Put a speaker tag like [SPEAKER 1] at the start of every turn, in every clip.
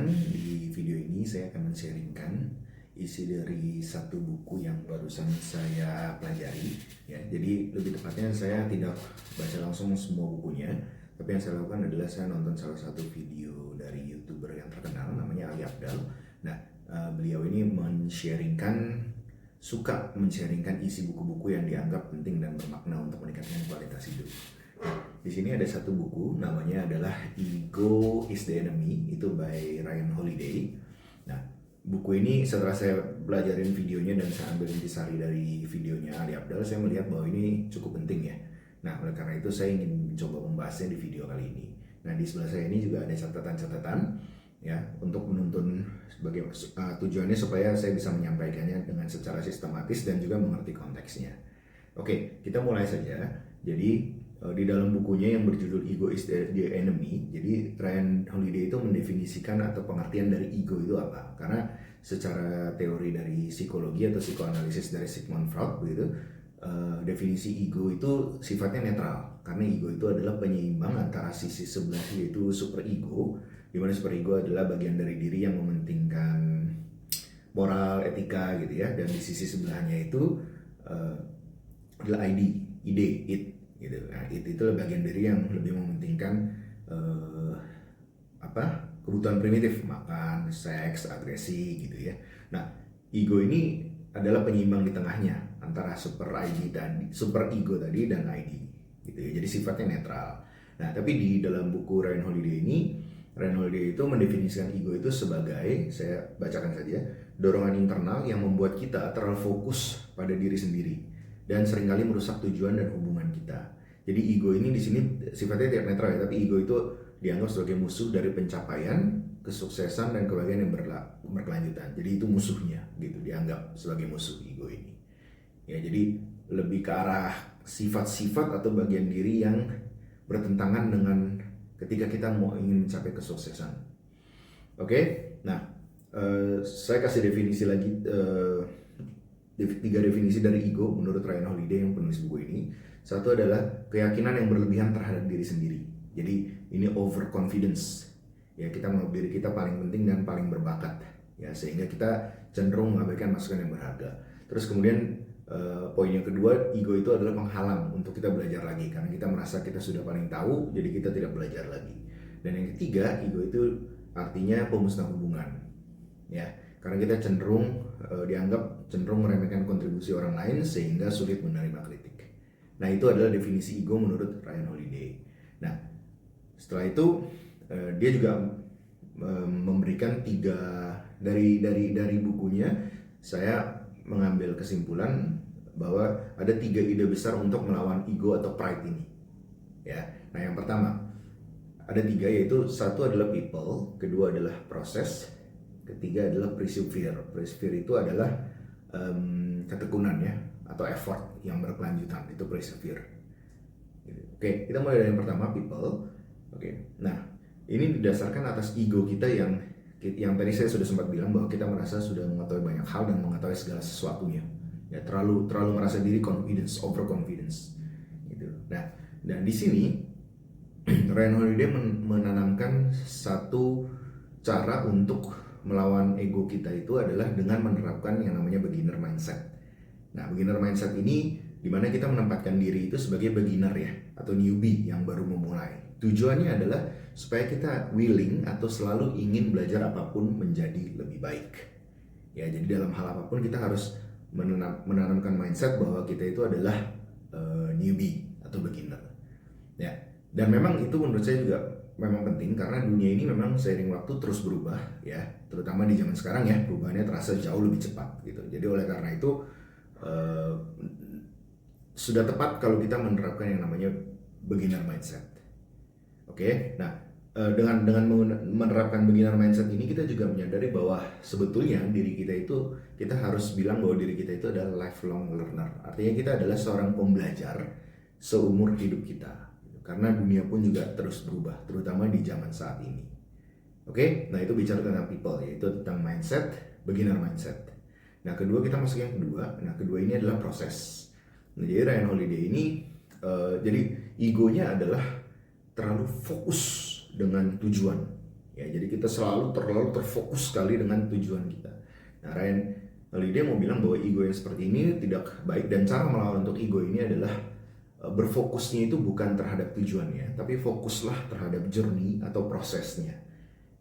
[SPEAKER 1] teman-teman, di video ini saya akan men-sharingkan isi dari satu buku yang barusan saya pelajari ya. Jadi lebih tepatnya saya tidak baca langsung semua bukunya, tapi yang saya lakukan adalah saya nonton salah satu video dari YouTuber yang terkenal namanya Ali Abdaal. Nah, beliau ini suka men-sharingkan isi buku-buku yang dianggap penting dan bermakna untuk meningkatkan kualitas hidup. Di sini ada satu buku, namanya adalah Ego is the Enemy, itu by Ryan Holiday. Nah, buku ini setelah saya belajarin videonya dan saya ambil intisari dari videonya Ali Abdaal, saya melihat bahwa ini cukup penting ya. Nah, oleh karena itu saya ingin mencoba membahasnya di video kali ini. Nah, di sebelah saya ini juga ada catatan-catatan ya, untuk menuntun sebagai tujuannya supaya saya bisa menyampaikannya dengan secara sistematis dan juga mengerti konteksnya. Oke, kita mulai saja. Jadi di dalam bukunya yang berjudul Ego is the Enemy, jadi Ryan Holiday itu mendefinisikan atau pengertian dari ego itu apa. Karena secara teori dari psikologi atau psikoanalisis dari Sigmund Freud begitu, definisi ego itu sifatnya netral. Karena ego itu adalah penyeimbang antara sisi sebelah, yaitu superego, di mana superego adalah bagian dari diri yang mementingkan moral, etika gitu ya, dan di sisi sebelahnya itu adalah ide, it gitu. Nah, itu bagian diri yang lebih mementingkan kebutuhan primitif, makan, seks, agresi gitu ya. Nah, ego ini adalah penyeimbang di tengahnya antara super ego tadi dan ID gitu ya. Jadi sifatnya netral. Nah, tapi di dalam buku Ryan Holiday ini, Ryan Holiday itu mendefinisikan ego itu sebagai, saya bacakan saja, dorongan internal yang membuat kita terlalu fokus pada diri sendiri dan seringkali merusak tujuan dan hubungan kita. Jadi ego ini di sini sifatnya tidak netral ya, tapi ego itu dianggap sebagai musuh dari pencapaian, kesuksesan dan kebahagiaan yang berkelanjutan. Jadi itu musuhnya gitu, dianggap sebagai musuh ego ini. Ya, jadi lebih ke arah sifat-sifat atau bagian diri yang bertentangan dengan ketika kita ingin mencapai kesuksesan. Oke, nah saya kasih definisi lagi, 3 definisi dari ego menurut Ryan Holiday yang penulis buku ini. Satu adalah keyakinan yang berlebihan terhadap diri sendiri. Jadi ini overconfidence. Ya, kita menganggap diri kita paling penting dan paling berbakat. Ya, sehingga kita cenderung mengabaikan masukan yang berharga. Terus kemudian poin yang kedua, ego itu adalah penghalang untuk kita belajar lagi. Karena kita merasa kita sudah paling tahu, jadi kita tidak belajar lagi. Dan yang ketiga, ego itu artinya pemusnah hubungan. Ya, karena kita dianggap cenderung meremehkan kontribusi orang lain sehingga sulit menerima kritik. Nah, itu adalah definisi ego menurut Ryan Holiday. Nah, setelah itu dia juga memberikan 3 dari bukunya. Saya mengambil kesimpulan bahwa ada 3 ide besar untuk melawan ego atau pride ini. Ya, nah yang pertama ada 3, yaitu satu adalah people, kedua adalah proses, ketiga adalah persevere. Persevere itu adalah ketekunan ya, atau effort yang berkelanjutan, itu persevere. Oke, kita mulai dari yang pertama, people. Oke, nah ini didasarkan atas ego kita yang tadi saya sudah sempat bilang bahwa kita merasa sudah mengetahui banyak hal dan mengetahui segala sesuatunya. Ya, terlalu merasa diri overconfidence. Gitu. Nah, dan di sini Ryan Holiday menanamkan satu cara untuk melawan ego kita itu adalah dengan menerapkan yang namanya beginner mindset. Nah, beginner mindset ini dimana kita menempatkan diri itu sebagai beginner ya, atau newbie yang baru memulai. Tujuannya adalah supaya kita willing atau selalu ingin belajar apapun menjadi lebih baik. Ya, jadi dalam hal apapun kita harus menanamkan mindset bahwa kita itu adalah newbie atau beginner. Ya, dan memang itu menurut saya juga memang penting karena dunia ini memang seiring waktu terus berubah ya, terutama di zaman sekarang ya, perubahannya terasa jauh lebih cepat gitu. Jadi oleh karena itu sudah tepat kalau kita menerapkan yang namanya beginner mindset. Oke, nah dengan menerapkan beginner mindset ini kita juga menyadari bahwa sebetulnya diri kita itu, kita harus bilang bahwa diri kita itu adalah lifelong learner. Artinya kita adalah seorang pembelajar seumur hidup kita. Karena dunia pun juga terus berubah, terutama di zaman saat ini. Oke, nah itu bicara tentang people, yaitu tentang mindset, beginner mindset. Nah, kedua kita masuk yang kedua. Nah, kedua ini adalah proses. Nah, jadi Ryan Holiday ini, jadi egonya adalah terlalu fokus dengan tujuan. Ya, jadi kita terlalu terfokus sekali dengan tujuan kita. Nah, Ryan Holiday mau bilang bahwa ego yang seperti ini tidak baik, dan cara melawan untuk ego ini adalah berfokusnya itu bukan terhadap tujuannya, tapi fokuslah terhadap journey atau prosesnya.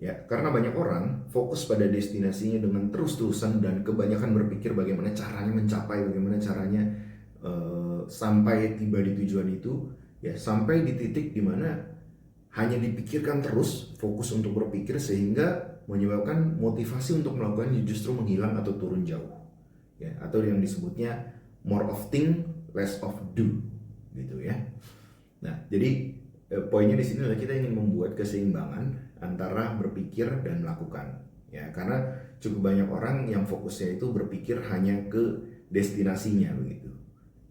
[SPEAKER 1] Ya, karena banyak orang fokus pada destinasinya dengan terus-terusan dan kebanyakan berpikir bagaimana caranya mencapai, bagaimana caranya sampai tiba di tujuan itu, ya sampai di titik dimana hanya dipikirkan terus, fokus untuk berpikir sehingga menyebabkan motivasi untuk melakukannya justru menghilang atau turun jauh. Ya, atau yang disebutnya more of think, less of do, gitu ya. Nah, jadi poinnya di sini adalah kita ingin membuat keseimbangan antara berpikir dan melakukan. Ya, karena cukup banyak orang yang fokusnya itu berpikir hanya ke destinasinya begitu.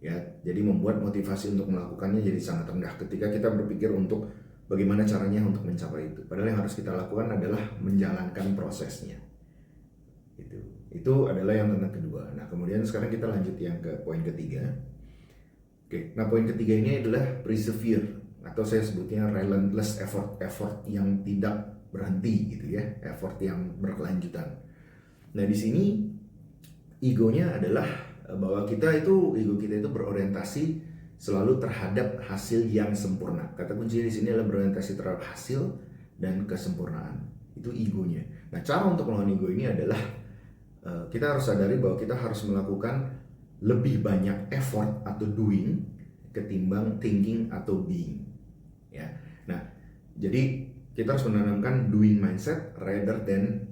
[SPEAKER 1] Ya, jadi membuat motivasi untuk melakukannya jadi sangat rendah ketika kita berpikir untuk bagaimana caranya untuk mencapai itu. Padahal yang harus kita lakukan adalah menjalankan prosesnya. Itu adalah yang tentang kedua. Nah, kemudian sekarang kita lanjut yang ke poin ketiga. Oke, nah poin ketiga ini adalah persevere, atau saya sebutnya relentless effort yang tidak berhenti gitu ya, effort yang berkelanjutan. Nah, di sini egonya adalah bahwa ego kita itu berorientasi selalu terhadap hasil yang sempurna. Kata kuncinya di sini adalah berorientasi terhadap hasil dan kesempurnaan. Itu egonya. Nah, cara untuk melawan ego ini adalah kita harus sadari bahwa kita harus melakukan lebih banyak effort atau doing ketimbang thinking atau being. Ya. Nah, jadi kita harus menanamkan doing mindset rather than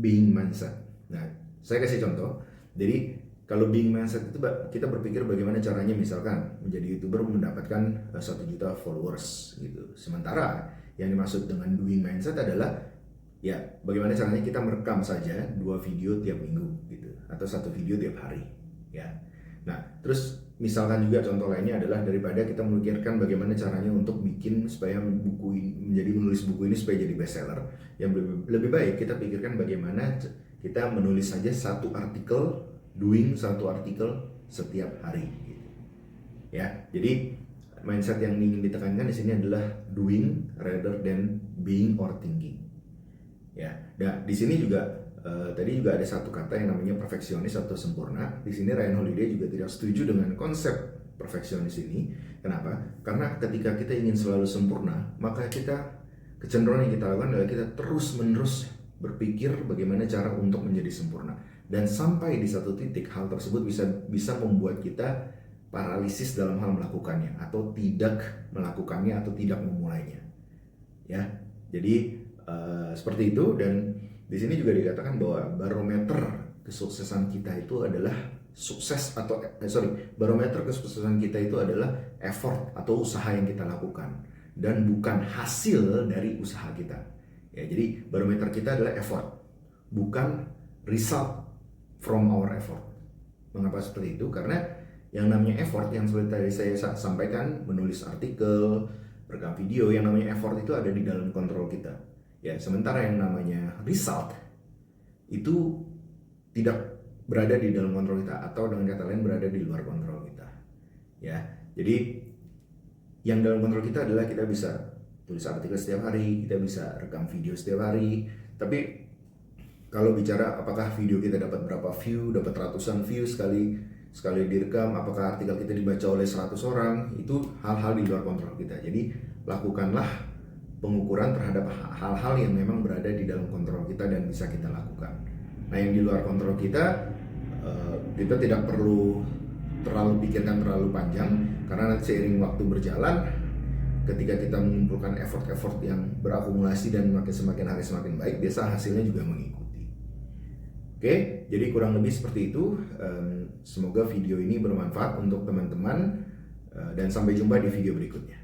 [SPEAKER 1] being mindset. Nah, saya kasih contoh. Jadi kalau being mindset itu kita berpikir bagaimana caranya misalkan menjadi YouTuber mendapatkan 1 juta followers gitu. Sementara yang dimaksud dengan doing mindset adalah ya bagaimana caranya kita merekam saja 2 video tiap minggu gitu, atau 1 video tiap hari ya. Nah, terus misalkan juga contoh lainnya adalah daripada kita memikirkan bagaimana caranya untuk bikin supaya menulis buku ini supaya jadi bestseller, yang lebih baik kita pikirkan bagaimana kita menulis saja 1 artikel, doing 1 artikel setiap hari gitu. Ya, jadi mindset yang ingin ditekankan di sini adalah doing rather than being or thinking. Ya, nah di sini juga tadi juga ada satu kata yang namanya perfeksionis atau sempurna. Di sini Ryan Holiday juga tidak setuju dengan konsep perfeksionis ini. Kenapa? Karena ketika kita ingin selalu sempurna, maka kecenderungan yang kita lakukan adalah kita terus-menerus berpikir bagaimana cara untuk menjadi sempurna. Dan sampai di satu titik hal tersebut bisa membuat kita paralisis dalam hal melakukannya, atau tidak melakukannya, atau tidak memulainya. Ya, jadi seperti itu. Dan di sini juga dikatakan bahwa barometer kesuksesan kita itu adalah barometer kesuksesan kita itu adalah effort atau usaha yang kita lakukan, dan bukan hasil dari usaha kita. Ya, jadi barometer kita adalah effort, bukan result from our effort. Mengapa seperti itu? Karena yang namanya effort yang seperti tadi saya sampaikan, menulis artikel, rekam video, yang namanya effort itu ada di dalam kontrol kita. Ya, sementara yang namanya result itu tidak berada di dalam kontrol kita, atau dengan kata lain berada di luar kontrol kita. Ya, jadi yang dalam kontrol kita adalah kita bisa tulis artikel setiap hari, kita bisa rekam video setiap hari. Tapi kalau bicara apakah video kita dapat berapa view, dapat ratusan view sekali direkam, apakah artikel kita dibaca oleh 100 orang, itu hal-hal di luar kontrol kita. Jadi lakukanlah pengukuran terhadap hal-hal yang memang berada di dalam kontrol kita dan bisa kita lakukan. Nah, yang di luar kontrol kita tidak perlu terlalu pikirkan terlalu panjang, karena nanti seiring waktu berjalan, ketika kita mengumpulkan effort yang berakumulasi dan semakin hari semakin baik, biasa hasilnya juga mengikuti. Oke, jadi kurang lebih seperti itu. Semoga video ini bermanfaat untuk teman-teman, dan sampai jumpa di video berikutnya.